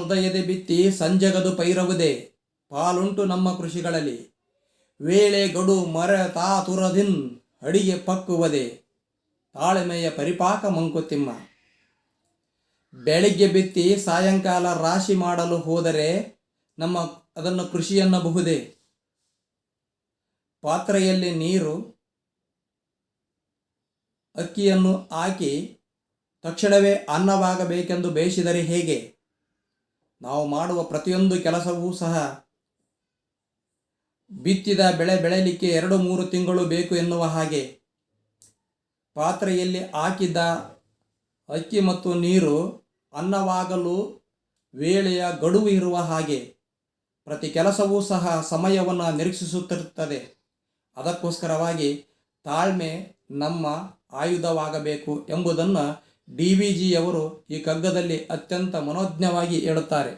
ಉದಯದೆ ಬಿತ್ತಿ ಸಂಜೆಗದು ಪೈರವುದೇ ಪಾಲುಂಟು ನಮ್ಮ ಕೃಷಿಗಳಲ್ಲಿ. ವೇಳೆ ಗಡು ಮರ ತಾತುರದಿನ್ ಅಡಿಗೆ ಪಕ್ಕುವುದೇ ತಾಳ್ಮೆಯ ಪರಿಪಾಕ ಮಂಕುತಿಮ್ಮ. ಬೆಳಿಗ್ಗೆ ಬಿತ್ತಿ ಸಾಯಂಕಾಲ ರಾಶಿ ಮಾಡಲು ಹೋದರೆ ಅದನ್ನು ಕೃಷಿ ಎನ್ನಬಹುದೇ. ಪಾತ್ರೆಯಲ್ಲಿ ನೀರು ಅಕ್ಕಿಯನ್ನು ಹಾಕಿ ತಕ್ಷಣವೇ ಅನ್ನವಾಗಬೇಕೆಂದು ಬೇಯಿಸಿದರೆ ಹೇಗೆ? ನಾವು ಮಾಡುವ ಪ್ರತಿಯೊಂದು ಕೆಲಸವೂ ಸಹ ಬಿತ್ತಿದ ಬೆಳೆ ಬೆಳೆಯಲಿಕ್ಕೆ 2-3 ತಿಂಗಳು ಬೇಕು ಎನ್ನುವ ಹಾಗೆ. ಪಾತ್ರೆಯಲ್ಲಿ ಹಾಕಿದ ಅಕ್ಕಿ ಮತ್ತು ನೀರು ಅನ್ನವಾಗಲು ವೇಳೆಯ ಗಡುವು ಇರುವ ಹಾಗೆ ಪ್ರತಿ ಕೆಲಸವೂ ಸಹ ಸಮಯವನ್ನು ನಿರೀಕ್ಷಿಸುತ್ತಿರುತ್ತದೆ. ಅದಕ್ಕೋಸ್ಕರವಾಗಿ ತಾಳ್ಮೆ ನಮ್ಮ ಆಯುಧವಾಗಬೇಕು ಎಂಬುದನ್ನು DVGಯವರು ಈ ಕಗ್ಗದಲ್ಲಿ ಅತ್ಯಂತ ಮನೋಜ್ಞವಾಗಿ ಹೇಳುತ್ತಾರೆ.